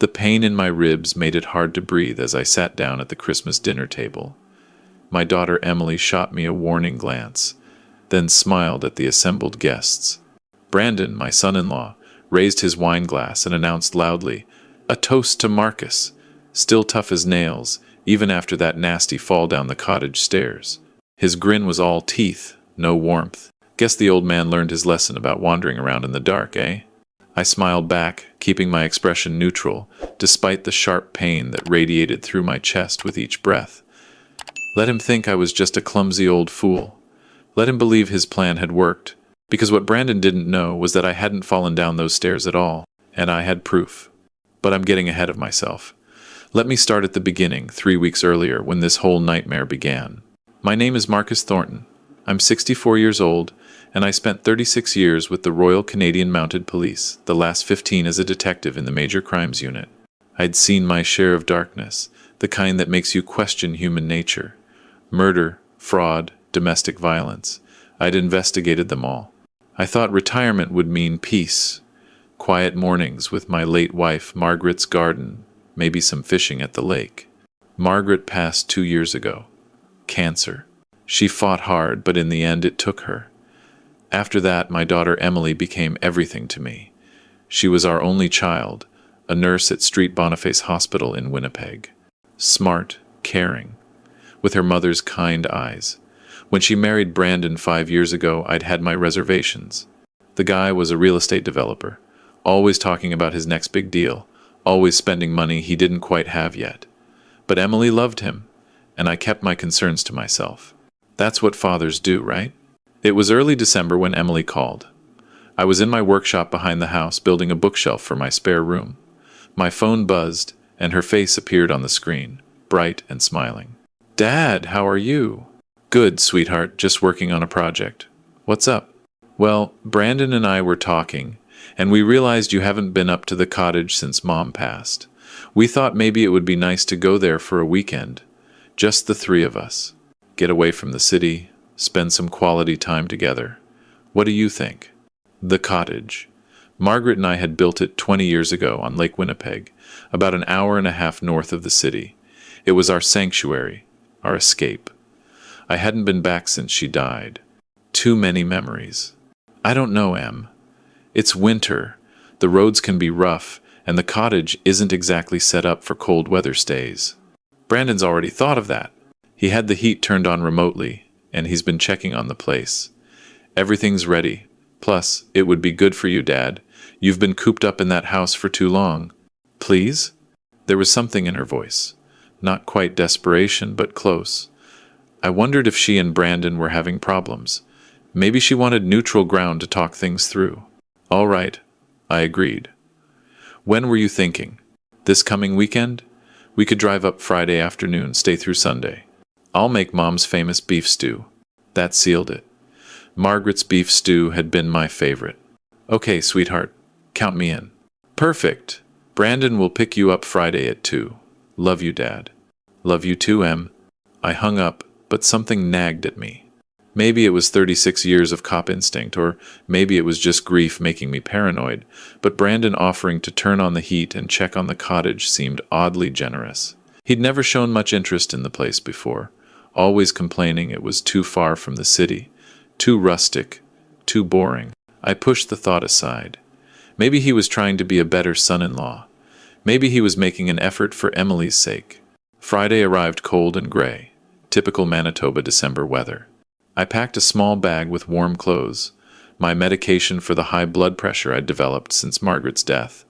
The pain in my ribs made it hard to breathe as I sat down at the Christmas dinner table. My daughter Emily shot me a warning glance, then smiled at the assembled guests. Brandon, my son-in-law, raised his wine glass and announced loudly, "A toast to Marcus, still tough as nails, even after that nasty fall down the cottage stairs." His grin was all teeth, no warmth. Guess the old man learned his lesson about wandering around in the dark, eh? I smiled back, keeping my expression neutral, despite the sharp pain that radiated through my chest with each breath. Let him think I was just a clumsy old fool. Let him believe his plan had worked, because what Brandon didn't know was that I hadn't fallen down those stairs at all, and I had proof. But I'm getting ahead of myself. Let me start at the beginning, 3 weeks earlier, when this whole nightmare began. My name is Marcus Thornton. I'm 64 years old, and I spent 36 years with the Royal Canadian Mounted Police, the last 15 as a detective in the Major Crimes Unit. I'd seen my share of darkness, the kind that makes you question human nature. Murder, fraud, domestic violence. I'd investigated them all. I thought retirement would mean peace. Quiet mornings with my late wife, Margaret's garden, maybe some fishing at the lake. Margaret passed 2 years ago. Cancer. She fought hard, but in the end it took her. After that, my daughter Emily became everything to me. She was our only child, a nurse at Street Boniface Hospital in Winnipeg. Smart, caring, with her mother's kind eyes. When she married Brandon 5 years ago, I'd had my reservations. The guy was a real estate developer, always talking about his next big deal, always spending money he didn't quite have yet. But Emily loved him, and I kept my concerns to myself. That's what fathers do, right? It was early December when Emily called. I was in my workshop behind the house building a bookshelf for my spare room. My phone buzzed, and her face appeared on the screen, bright and smiling. "Dad, how are you?" "Good, sweetheart, just working on a project." "What's up?" "Well, Brandon and I were talking, and we realized you haven't been up to the cottage since Mom passed. We thought maybe it would be nice to go there for a weekend. Just the 3 of us. Get away from the city, spend some quality time together. What do you think?" The cottage. Margaret and I had built it 20 years ago on Lake Winnipeg, about an hour and a half north of the city. It was our sanctuary, our escape. I hadn't been back since she died. Too many memories. "I don't know, Em. It's winter. The roads can be rough, and the cottage isn't exactly set up for cold weather stays." Brandon's already thought of that. He had the heat turned on remotely, and he's been checking on the place. "Everything's ready. Plus, it would be good for you, Dad. You've been cooped up in that house for too long." "Please?" There was something in her voice. Not quite desperation, but close. I wondered if she and Brandon were having problems. Maybe she wanted neutral ground to talk things through. "All right," I agreed. "When were you thinking? This coming weekend? We could drive up Friday afternoon, stay through Sunday. I'll make Mom's famous beef stew." That sealed it. Margaret's beef stew had been my favorite. "Okay, sweetheart, count me in." "Perfect. Brandon will pick you up Friday at 2. Love you, Dad." "Love you too, Em." I hung up, but something nagged at me. Maybe it was 36 years of cop instinct, or maybe it was just grief making me paranoid, but Brandon offering to turn on the heat and check on the cottage seemed oddly generous. He'd never shown much interest in the place before, always complaining it was too far from the city, too rustic, too boring. I pushed the thought aside. Maybe he was trying to be a better son-in-law. Maybe he was making an effort for Emily's sake. Friday arrived cold and gray, typical Manitoba December weather. I packed a small bag with warm clothes, my medication for the high blood pressure I'd developed since Margaret's death,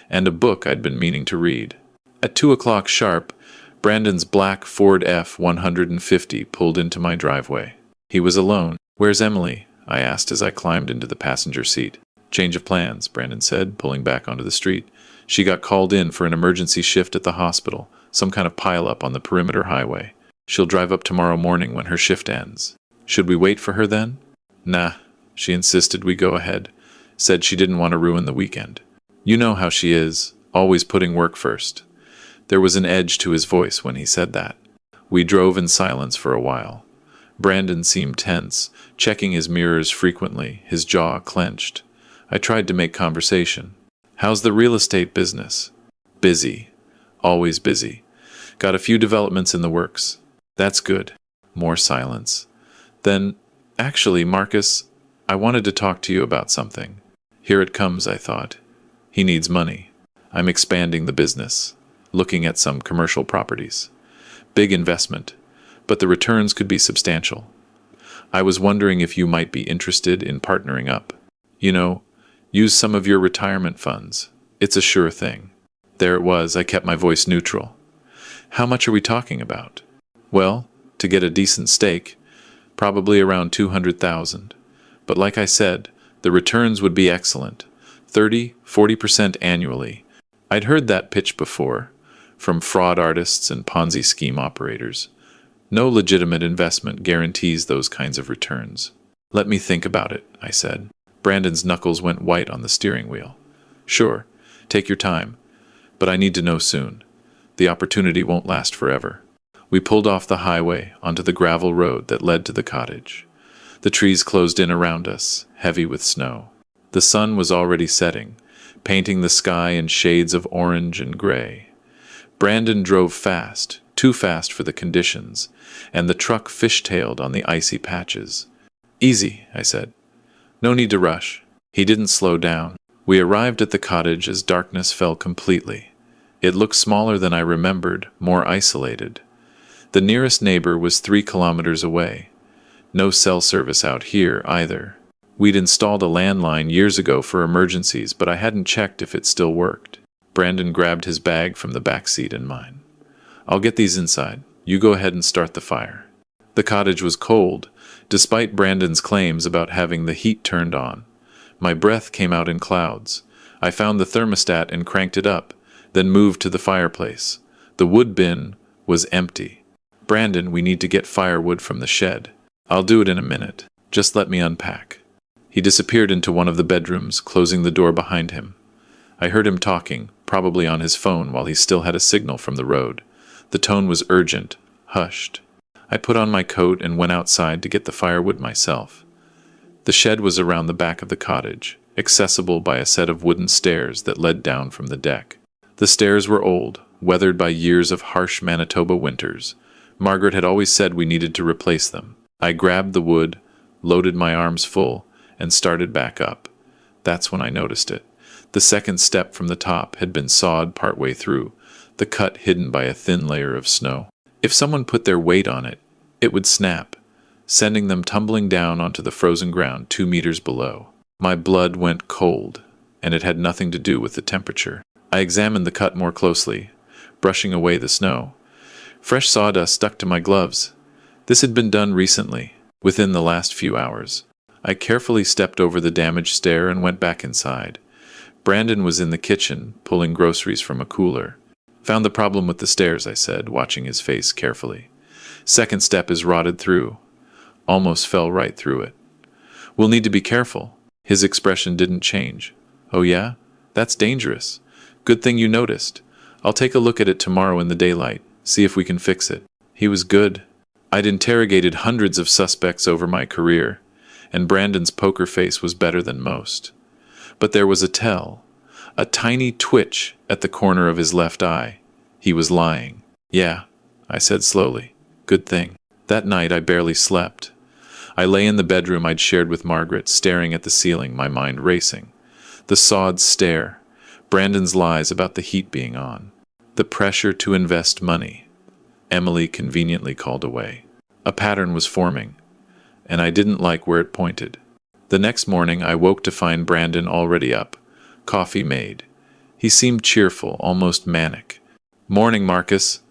and a book I'd been meaning to read. At 2 o'clock sharp, Brandon's black Ford F-150 pulled into my driveway. He was alone. "Where's Emily?" I asked as I climbed into the passenger seat. "Change of plans," Brandon said, pulling back onto the street. "She got called in for an emergency shift at the hospital, some kind of pile-up on the perimeter highway. She'll drive up tomorrow morning when her shift ends." "Should we wait for her then?" "Nah." She insisted we go ahead. Said she didn't want to ruin the weekend. "You know how she is, always putting work first." There was an edge to his voice when he said that. We drove in silence for a while. Brandon seemed tense, checking his mirrors frequently, his jaw clenched. I tried to make conversation. "How's the real estate business?" Busy. Always busy. Got a few developments in the works. That's good. More silence. Then, actually, Marcus, I wanted to talk to you about something. Here it comes, I thought. He needs money. I'm expanding the business, looking at some commercial properties. Big investment, but the returns could be substantial. I was wondering if you might be interested in partnering up. You know, use some of your retirement funds. It's a sure thing. There it was, I kept my voice neutral. How much are we talking about? Well, to get a decent stake, probably around 200,000. But like I said, the returns would be excellent. 30–40% annually. I'd heard that pitch before, from fraud artists and Ponzi scheme operators. No legitimate investment guarantees those kinds of returns. Let me think about it, I said. Brandon's knuckles went white on the steering wheel. Sure, take your time, but I need to know soon. The opportunity won't last forever. We pulled off the highway onto the gravel road that led to the cottage. The trees closed in around us, heavy with snow. The sun was already setting, painting the sky in shades of orange and gray. Brandon drove fast, too fast for the conditions, and the truck fishtailed on the icy patches. Easy, I said. No need to rush. He didn't slow down. We arrived at the cottage as darkness fell completely. It looked smaller than I remembered, more isolated. The nearest neighbor was 3 kilometers away. No cell service out here, either. We'd installed a landline years ago for emergencies, but I hadn't checked if it still worked. Brandon grabbed his bag from the back seat and mine. I'll get these inside. You go ahead and start the fire. The cottage was cold, despite Brandon's claims about having the heat turned on. My breath came out in clouds. I found the thermostat and cranked it up, then moved to the fireplace. The wood bin was empty. Brandon, we need to get firewood from the shed. I'll do it in a minute. Just let me unpack. He disappeared into one of the bedrooms, closing the door behind him. I heard him talking, probably on his phone while he still had a signal from the road. The tone was urgent, hushed. I put on my coat and went outside to get the firewood myself. The shed was around the back of the cottage, accessible by a set of wooden stairs that led down from the deck. The stairs were old, weathered by years of harsh Manitoba winters. Margaret had always said we needed to replace them. I grabbed the wood, loaded my arms full, and started back up. That's when I noticed it. The second step from the top had been sawed partway through, the cut hidden by a thin layer of snow. If someone put their weight on it, it would snap, sending them tumbling down onto the frozen ground 2 meters below. My blood went cold, and it had nothing to do with the temperature. I examined the cut more closely, brushing away the snow. Fresh sawdust stuck to my gloves. This had been done recently, within the last few hours. I carefully stepped over the damaged stair and went back inside. Brandon was in the kitchen, pulling groceries from a cooler. Found the problem with the stairs, I said, watching his face carefully. Second step is rotted through. Almost fell right through it. We'll need to be careful. His expression didn't change. Oh yeah? That's dangerous. Good thing you noticed. I'll take a look at it tomorrow in the daylight, see if we can fix it. He was good. I'd interrogated hundreds of suspects over my career, and Brandon's poker face was better than most. But there was a tell, a tiny twitch at the corner of his left eye. He was lying. Yeah, I said slowly. Good thing. That night I barely slept. I lay in the bedroom I'd shared with Margaret, staring at the ceiling, my mind racing. The sawed stare, Brandon's lies about the heat being on, the pressure to invest money. Emily conveniently called away. A pattern was forming, and I didn't like where it pointed. The next morning I woke to find Brandon already up, coffee made. He seemed cheerful, almost manic. Morning, Marcus.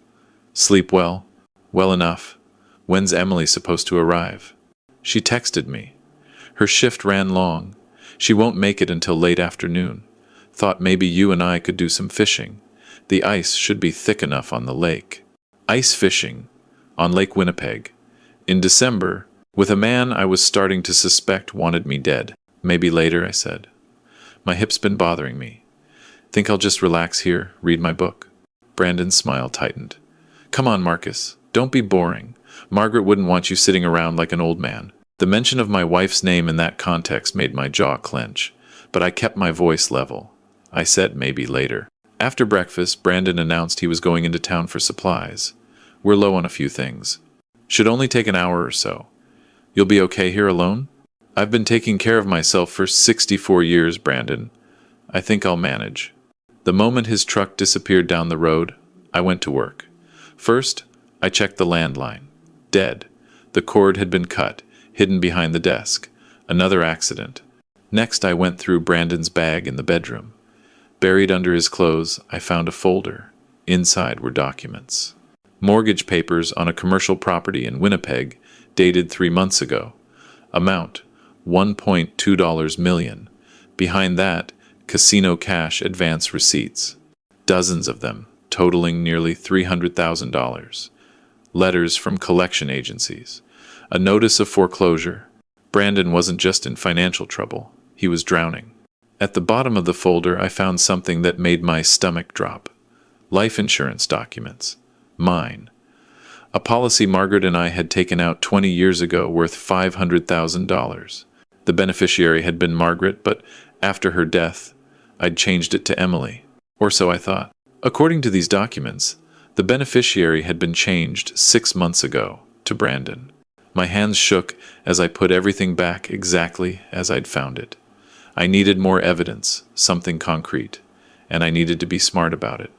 Sleep well? Well enough. When's Emily supposed to arrive? She texted me. Her shift ran long. She won't make it until late afternoon. Thought maybe you and I could do some fishing. The ice should be thick enough on the lake. Ice fishing on Lake Winnipeg. In December, with a man I was starting to suspect wanted me dead. Maybe later, I said. My hip's been bothering me. Think I'll just relax here, read my book? Brandon's smile tightened. Come on, Marcus. Don't be boring. Margaret wouldn't want you sitting around like an old man. The mention of my wife's name in that context made my jaw clench, but I kept my voice level. I said maybe later. After breakfast, Brandon announced he was going into town for supplies. We're low on a few things. Should only take an hour or so. You'll be okay here alone? I've been taking care of myself for 64 years, Brandon. I think I'll manage. The moment his truck disappeared down the road, I went to work. First, I checked the landline. Dead. The cord had been cut, hidden behind the desk. Another accident. Next, I went through Brandon's bag in the bedroom. Buried under his clothes, I found a folder. Inside were documents. Mortgage papers on a commercial property in Winnipeg, dated 3 months ago. Amount, $1.2 million. Behind that, casino cash advance receipts. Dozens of them, totaling nearly $300,000. Letters from collection agencies. A notice of foreclosure. Brandon wasn't just in financial trouble. He was drowning. At the bottom of the folder, I found something that made my stomach drop. Life insurance documents. Mine. A policy Margaret and I had taken out 20 years ago worth $500,000. The beneficiary had been Margaret, but after her death, I'd changed it to Emily. Or so I thought. According to these documents, the beneficiary had been changed 6 months ago to Brandon. My hands shook as I put everything back exactly as I'd found it. I needed more evidence, something concrete, and I needed to be smart about it.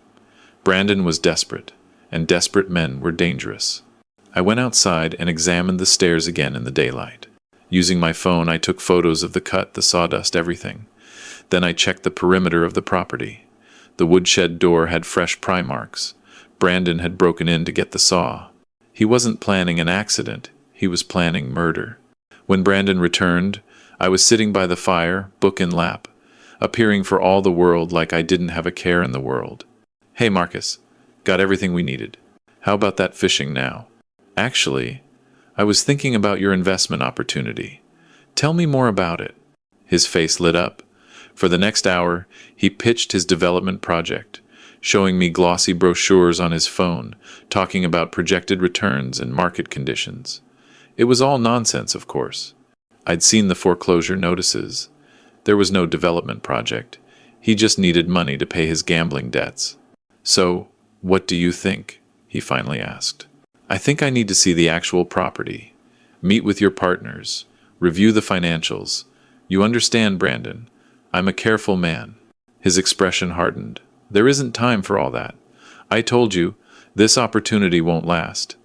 Brandon was desperate, and desperate men were dangerous. I went outside and examined the stairs again in the daylight. Using my phone, I took photos of the cut, the sawdust, everything. Then I checked the perimeter of the property. The woodshed door had fresh pry marks. Brandon had broken in to get the saw. He wasn't planning an accident. He was planning murder. When Brandon returned, I was sitting by the fire, book in lap, appearing for all the world like I didn't have a care in the world. Hey, Marcus, got everything we needed. How about that fishing now? Actually, I was thinking about your investment opportunity. Tell me more about it. His face lit up. For the next hour, he pitched his development project, showing me glossy brochures on his phone, talking about projected returns and market conditions. It was all nonsense, of course. I'd seen the foreclosure notices. There was no development project. He just needed money to pay his gambling debts. So, what do you think? He finally asked. I think I need to see the actual property. Meet with your partners. Review the financials. You understand, Brandon. I'm a careful man. His expression hardened. There isn't time for all that. I told you, this opportunity won't last.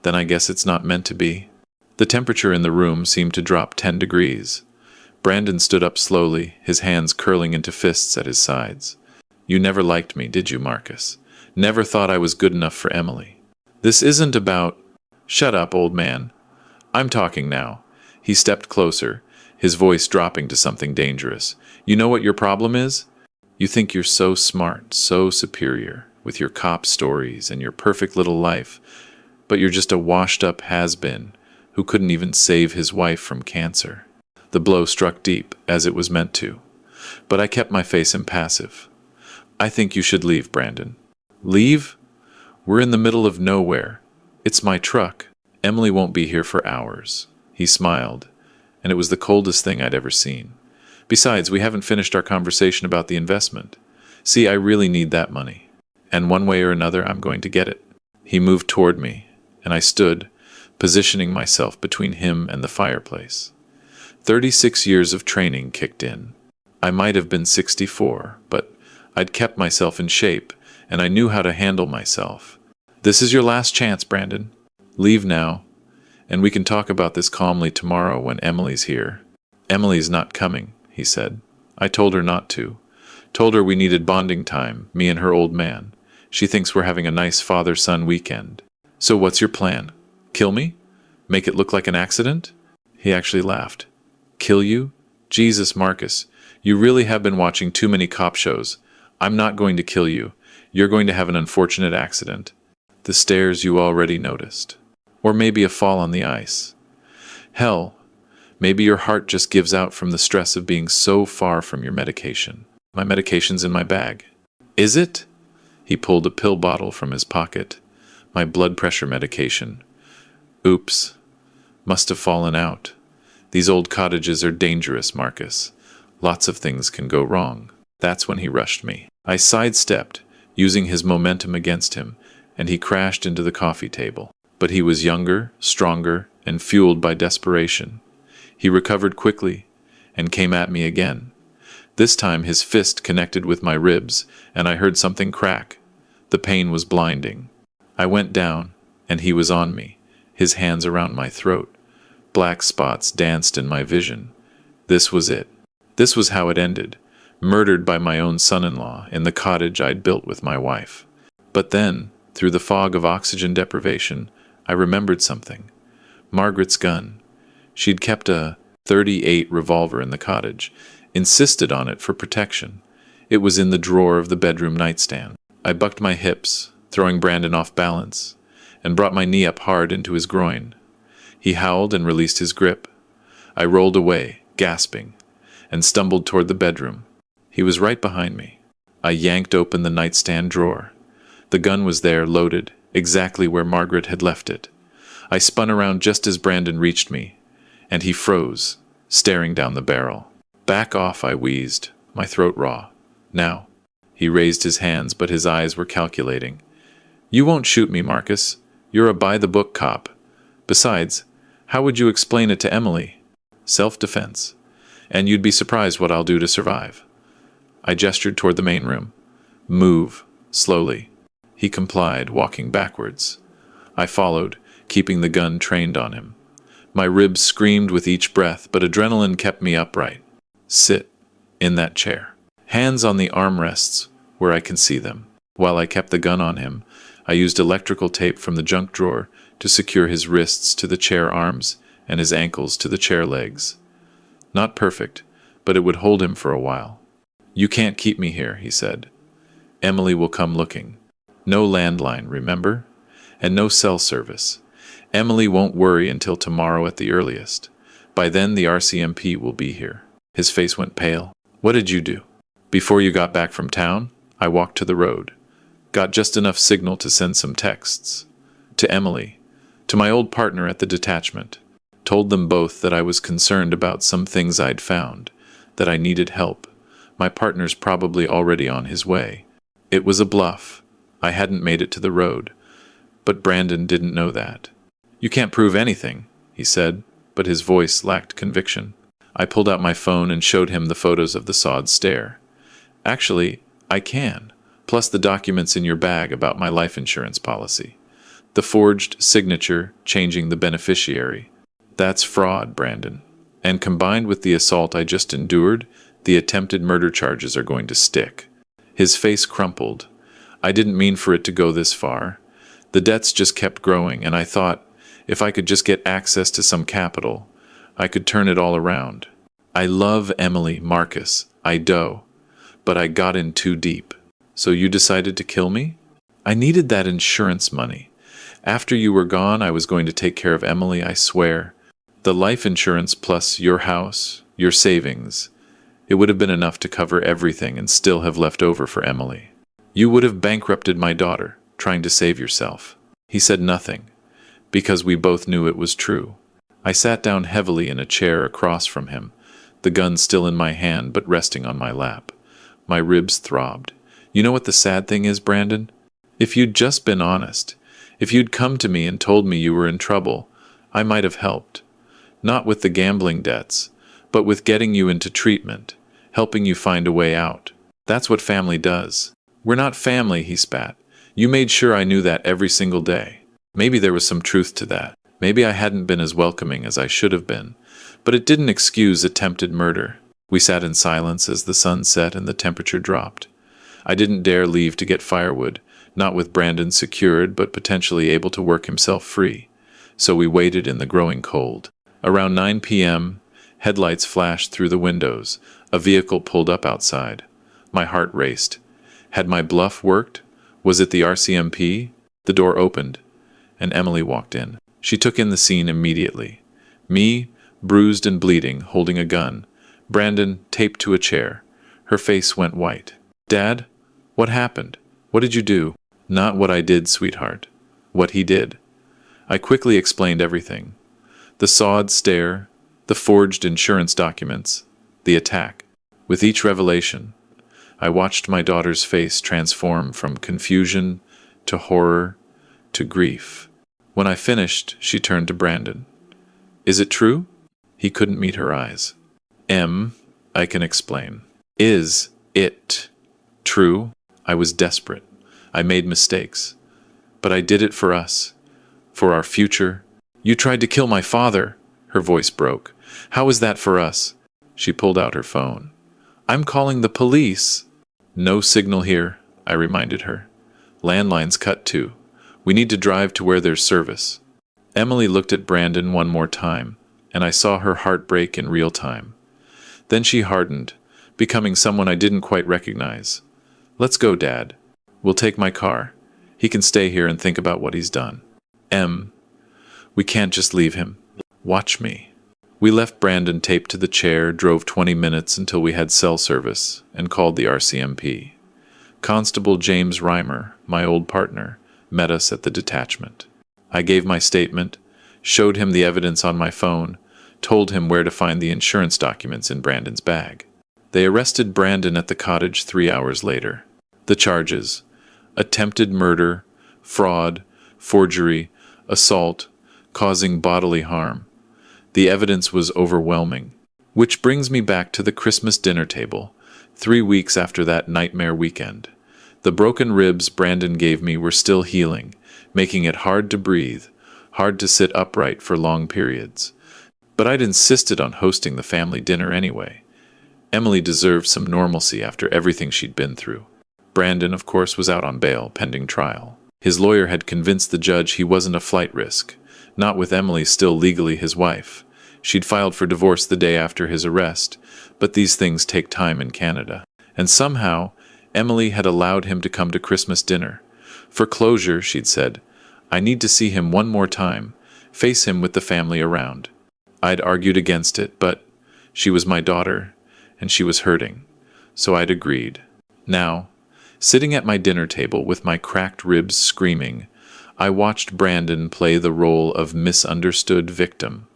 Then I guess it's not meant to be. The temperature in the room seemed to drop 10 degrees. Brandon stood up slowly, his hands curling into fists at his sides. You never liked me, did you, Marcus? Never thought I was good enough for Emily. This isn't about... Shut up, old man. I'm talking now. He stepped closer, his voice dropping to something dangerous. You know what your problem is? You think you're so smart, so superior, with your cop stories and your perfect little life, but you're just a washed-up has-been who couldn't even save his wife from cancer. The blow struck deep, as it was meant to. But I kept my face impassive. I think you should leave, Brandon. Leave? We're in the middle of nowhere. It's my truck. Emily won't be here for hours. He smiled, and it was the coldest thing I'd ever seen. Besides, we haven't finished our conversation about the investment. See, I really need that money. And one way or another, I'm going to get it. He moved toward me, and I stood, positioning myself between him and the fireplace. 36 years of training kicked in. I might have been 64, but I'd kept myself in shape, and I knew how to handle myself. This is your last chance, Brandon. Leave now, and we can talk about this calmly tomorrow when Emily's here. Emily's not coming, he said. I told her not to. Told her we needed bonding time, me and her old man. She thinks we're having a nice father-son weekend. So what's your plan? Kill me? Make it look like an accident? He actually laughed. Kill you? Jesus, Marcus, you really have been watching too many cop shows. I'm not going to kill you. You're going to have an unfortunate accident. The stairs you already noticed. Or maybe a fall on the ice. Hell, maybe your heart just gives out from the stress of being so far from your medication. My medication's in my bag. Is it? He pulled a pill bottle from his pocket. My blood pressure medication. Oops. Must have fallen out. These old cottages are dangerous, Marcus. Lots of things can go wrong. That's when he rushed me. I sidestepped, using his momentum against him, and he crashed into the coffee table. But he was younger, stronger, and fueled by desperation. He recovered quickly and came at me again. This time his fist connected with my ribs, and I heard something crack. The pain was blinding. I went down, and he was on me, his hands around my throat. Black spots danced in my vision. This was it. This was how it ended. Murdered by my own son-in-law in the cottage I'd built with my wife. But then, through the fog of oxygen deprivation, I remembered something. Margaret's gun. She'd kept a .38 revolver in the cottage, insisted on it for protection. It was in the drawer of the bedroom nightstand. I bucked my hips, throwing Brandon off balance, and brought my knee up hard into his groin. He howled and released his grip. I rolled away, gasping, and stumbled toward the bedroom. He was right behind me. I yanked open the nightstand drawer. The gun was there, loaded, exactly where Margaret had left it. I spun around just as Brandon reached me, and he froze, staring down the barrel. "Back off," I wheezed, my throat raw. "Now." He raised his hands, but his eyes were calculating. "You won't shoot me, Marcus. You're a by-the-book cop. Besides, how would you explain it to Emily? Self-defense. And you'd be surprised what I'll do to survive." I gestured toward the main room. "Move, slowly." He complied, walking backwards. I followed, keeping the gun trained on him. My ribs screamed with each breath, but adrenaline kept me upright. "Sit in that chair." Hands on the armrests, where I can see them. While I kept the gun on him, I used electrical tape from the junk drawer to secure his wrists to the chair arms and his ankles to the chair legs. Not perfect, but it would hold him for a while. "You can't keep me here," he said. "Emily will come looking. No landline, remember? And no cell service. Emily won't worry until tomorrow at the earliest. By then the RCMP will be here." His face went pale. "What did you do?" "Before you got back from town, I walked to the road. Got just enough signal to send some texts. To Emily. To my old partner at the detachment. Told them both that I was concerned about some things I'd found. That I needed help. My partner's probably already on his way. It was a bluff. I hadn't made it to the road. But Brandon didn't know that. "You can't prove anything," he said, but his voice lacked conviction. I pulled out my phone and showed him the photos of the sod stair. "Actually, I can, plus the documents in your bag about my life insurance policy. The forged signature changing the beneficiary. That's fraud, Brandon. And combined with the assault I just endured, the attempted murder charges are going to stick." His face crumpled. "I didn't mean for it to go this far. The debts just kept growing, and I thought, if I could just get access to some capital, I could turn it all around. I love Emily, Marcus, I do. But I got in too deep." "So you decided to kill me?" "I needed that insurance money. After you were gone, I was going to take care of Emily, I swear. The life insurance plus your house, your savings. It would have been enough to cover everything and still have left over for Emily. You would have bankrupted my daughter, trying to save yourself." He said nothing, because we both knew it was true. I sat down heavily in a chair across from him, the gun still in my hand but resting on my lap. My ribs throbbed. "You know what the sad thing is, Brandon? If you'd just been honest, if you'd come to me and told me you were in trouble, I might have helped. Not with the gambling debts, but with getting you into treatment, helping you find a way out. That's what family does." "We're not family," he spat. "You made sure I knew that every single day." Maybe there was some truth to that. Maybe I hadn't been as welcoming as I should have been. But it didn't excuse attempted murder. We sat in silence as the sun set and the temperature dropped. I didn't dare leave to get firewood, not with Brandon secured but potentially able to work himself free. So we waited in the growing cold. Around 9 p.m., headlights flashed through the windows. A vehicle pulled up outside. My heart raced. Had my bluff worked? Was it the RCMP? The door opened, and Emily walked in. She took in the scene immediately. Me, bruised and bleeding, holding a gun. Brandon, taped to a chair. Her face went white. "Dad? What happened? What did you do?" "Not what I did, sweetheart. What he did." I quickly explained everything. The sod stair, the forged insurance documents, the attack. With each revelation, I watched my daughter's face transform from confusion to horror to grief. When I finished, she turned to Brandon. Is it true? He couldn't meet her eyes. I can explain. Is it true? I was desperate. I made mistakes. But I did it for us. For our future. You tried to kill my father. Her voice broke. How is that for us? She pulled out her phone. I'm calling the police. No signal here, I reminded her. Landline's cut too. We need to drive to where there's service. Emily looked at Brandon one more time, and I saw her heart break in real time. Then she hardened, becoming someone I didn't quite recognize. Let's go, Dad. We'll take my car. He can stay here and think about what he's done. We can't just leave him. Watch me. We left Brandon taped to the chair, drove 20 minutes until we had cell service, and called the RCMP. Constable James Reimer, my old partner, met us at the detachment. I gave my statement, showed him the evidence on my phone, told him where to find the insurance documents in Brandon's bag. They arrested Brandon at the cottage 3 hours later. The charges: attempted murder, fraud, forgery, assault, causing bodily harm. The evidence was overwhelming. Which brings me back to the Christmas dinner table, 3 weeks after that nightmare weekend. The broken ribs Brandon gave me were still healing, making it hard to breathe, hard to sit upright for long periods. But I'd insisted on hosting the family dinner anyway. Emily deserved some normalcy after everything she'd been through. Brandon, of course, was out on bail, pending trial. His lawyer had convinced the judge he wasn't a flight risk, not with Emily still legally his wife. She'd filed for divorce the day after his arrest, but these things take time in Canada. And somehow, Emily had allowed him to come to Christmas dinner. For closure, she'd said, I need to see him one more time, face him with the family around. I'd argued against it, but she was my daughter, and she was hurting, so I'd agreed. Now, sitting at my dinner table with my cracked ribs screaming, I watched Brandon play the role of misunderstood victim.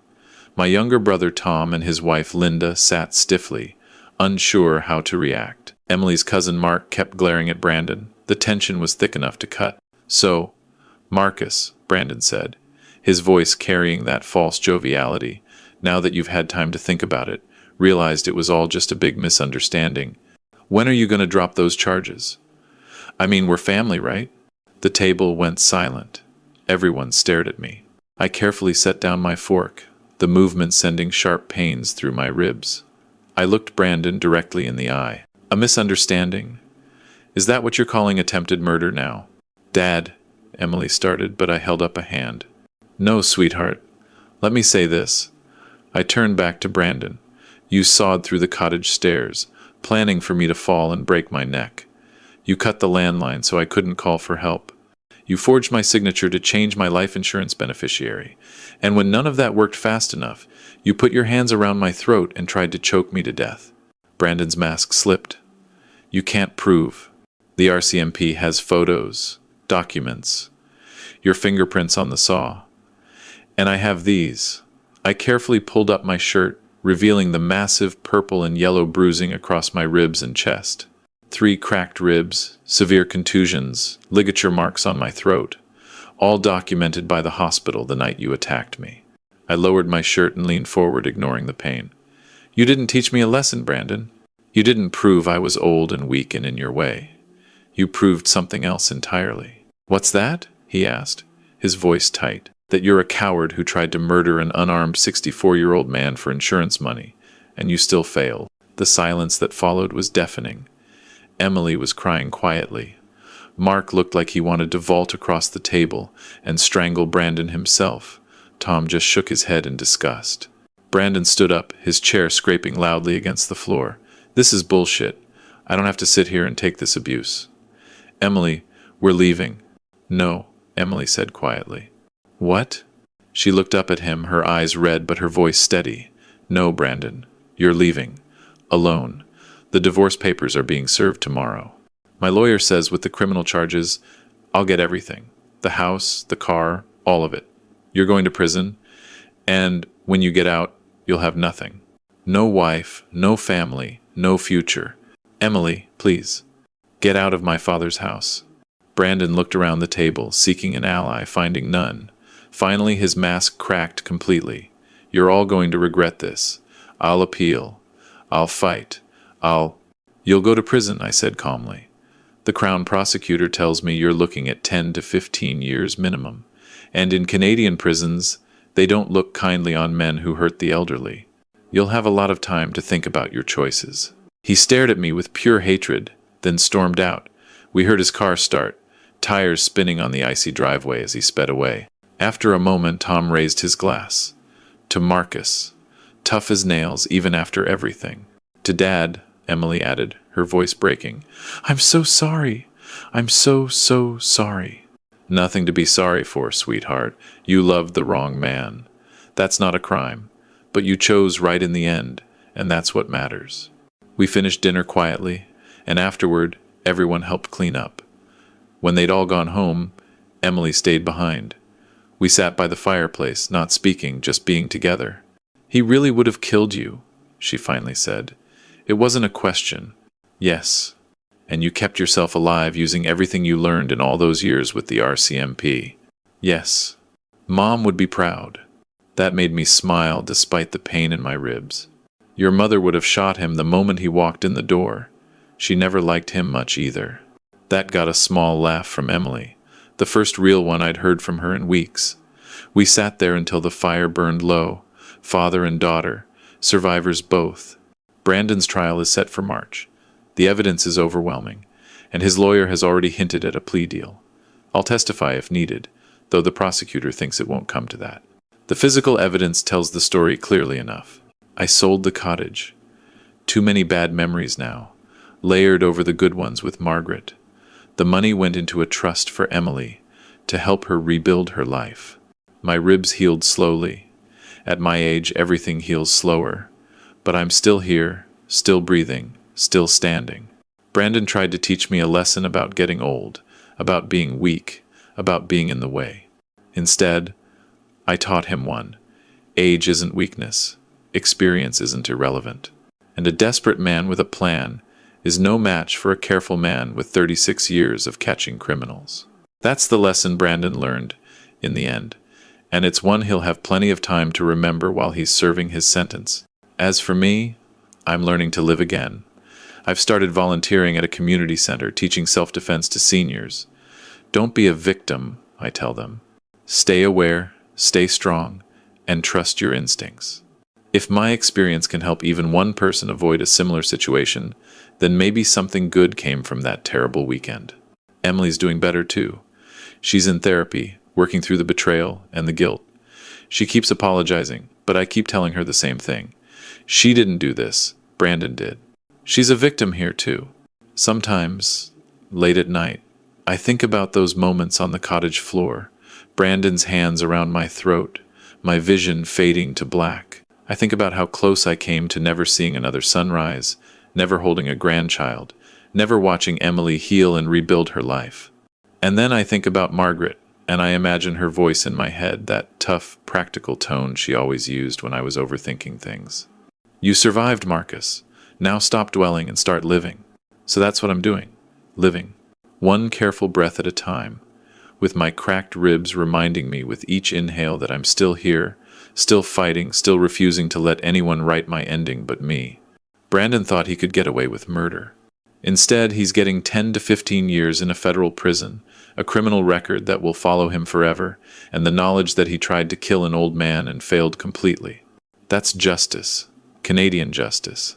My younger brother Tom and his wife Linda sat stiffly, unsure how to react. Emily's cousin Mark kept glaring at Brandon. The tension was thick enough to cut. So, Marcus, Brandon said, his voice carrying that false joviality, now that you've had time to think about it, realized it was all just a big misunderstanding. When are you going to drop those charges? I mean, we're family, right? The table went silent. Everyone stared at me. I carefully set down my fork, the movement sending sharp pains through my ribs. I looked Brandon directly in the eye. A misunderstanding? Is that what you're calling attempted murder now? Dad, Emily started, but I held up a hand. No, sweetheart. Let me say this. I turned back to Brandon. You sawed through the cottage stairs, planning for me to fall and break my neck. You cut the landline so I couldn't call for help. You forged my signature to change my life insurance beneficiary. And when none of that worked fast enough, you put your hands around my throat and tried to choke me to death. Brandon's mask slipped. You can't prove. The RCMP has photos, documents, your fingerprints on the saw. And I have these. I carefully pulled up my shirt, revealing the massive purple and yellow bruising across my ribs and chest. 3 cracked ribs, severe contusions, ligature marks on my throat, all documented by the hospital the night you attacked me. I lowered my shirt and leaned forward, ignoring the pain. You didn't teach me a lesson, Brandon. You didn't prove I was old and weak and in your way. You proved something else entirely. What's that? He asked, his voice tight. That you're a coward who tried to murder an unarmed 64-year-old man for insurance money, and you still failed. The silence that followed was deafening. Emily was crying quietly. Mark looked like he wanted to vault across the table and strangle Brandon himself. Tom just shook his head in disgust. Brandon stood up, his chair scraping loudly against the floor. This is bullshit. I don't have to sit here and take this abuse. Emily, we're leaving. No, Emily said quietly. What? She looked up at him, her eyes red but her voice steady. No, Brandon, you're leaving. Alone. The divorce papers are being served tomorrow. My lawyer says with the criminal charges, I'll get everything. The house, the car, all of it. You're going to prison, and when you get out, you'll have nothing. No wife, no family, no future. Emily, please, get out of my father's house. Brandon looked around the table, seeking an ally, finding none. Finally, his mask cracked completely. You're all going to regret this. I'll appeal. I'll fight. You'll go to prison, I said calmly. The Crown prosecutor tells me you're looking at 10 to 15 years minimum. And in Canadian prisons, they don't look kindly on men who hurt the elderly. You'll have a lot of time to think about your choices. He stared at me with pure hatred, then stormed out. We heard his car start, tires spinning on the icy driveway as he sped away. After a moment, Tom raised his glass. To Marcus, tough as nails even after everything. To Dad, Emily added, her voice breaking. I'm so sorry. I'm so sorry. Nothing to be sorry for, sweetheart. You loved the wrong man. That's not a crime. But you chose right in the end, and that's what matters. We finished dinner quietly, and afterward, everyone helped clean up. When they'd all gone home, Emily stayed behind. We sat by the fireplace, not speaking, just being together. He really would have killed you, she finally said. It wasn't a question. Yes. And you kept yourself alive using everything you learned in all those years with the RCMP. Yes. Mom would be proud. That made me smile despite the pain in my ribs. Your mother would have shot him the moment he walked in the door. She never liked him much either. That got a small laugh from Emily, the first real one I'd heard from her in weeks. We sat there until the fire burned low, father and daughter, survivors both. Brandon's trial is set for March. The evidence is overwhelming, and his lawyer has already hinted at a plea deal. I'll testify if needed, though the prosecutor thinks it won't come to that. The physical evidence tells the story clearly enough. I sold the cottage. Too many bad memories now, layered over the good ones with Margaret. The money went into a trust for Emily, to help her rebuild her life. My ribs healed slowly. At my age, everything heals slower. But I'm still here, still breathing, still standing. Brandon tried to teach me a lesson about getting old, about being weak, about being in the way. Instead, I taught him one. Age isn't weakness. Experience isn't irrelevant. And a desperate man with a plan is no match for a careful man with 36 years of catching criminals. That's the lesson Brandon learned in the end, and it's one he'll have plenty of time to remember while he's serving his sentence. As for me, I'm learning to live again. I've started volunteering at a community center, teaching self-defense to seniors. Don't be a victim, I tell them. Stay aware, stay strong, and trust your instincts. If my experience can help even one person avoid a similar situation, then maybe something good came from that terrible weekend. Emily's doing better too. She's in therapy, working through the betrayal and the guilt. She keeps apologizing, but I keep telling her the same thing. She didn't do this, Brandon did. She's a victim here too. Sometimes, late at night, I think about those moments on the cottage floor, Brandon's hands around my throat, my vision fading to black. I think about how close I came to never seeing another sunrise, never holding a grandchild, never watching Emily heal and rebuild her life. And then I think about Margaret, and I imagine her voice in my head, that tough, practical tone she always used when I was overthinking things. You survived, Marcus. Now stop dwelling and start living. So that's what I'm doing. Living. One careful breath at a time, with my cracked ribs reminding me with each inhale that I'm still here, still fighting, still refusing to let anyone write my ending but me. Brandon thought he could get away with murder. Instead, he's getting 10 to 15 years in a federal prison, a criminal record that will follow him forever, and the knowledge that he tried to kill an old man and failed completely. That's justice. Canadian justice.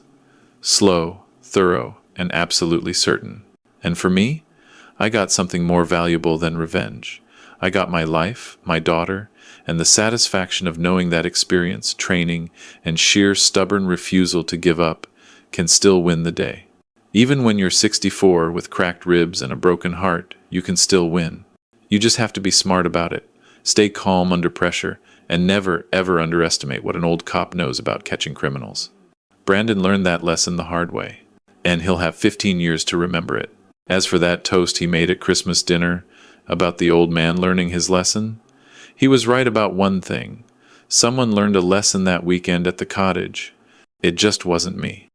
Slow, thorough, and absolutely certain. And for me, I got something more valuable than revenge. I got my life, my daughter, and the satisfaction of knowing that experience, training, and sheer stubborn refusal to give up can still win the day. Even when you're 64 with cracked ribs and a broken heart, you can still win. You just have to be smart about it, stay calm under pressure, and never, ever underestimate what an old cop knows about catching criminals. Brandon learned that lesson the hard way, and he'll have 15 years to remember it. As for that toast he made at Christmas dinner about the old man learning his lesson, he was right about one thing. Someone learned a lesson that weekend at the cottage. It just wasn't me.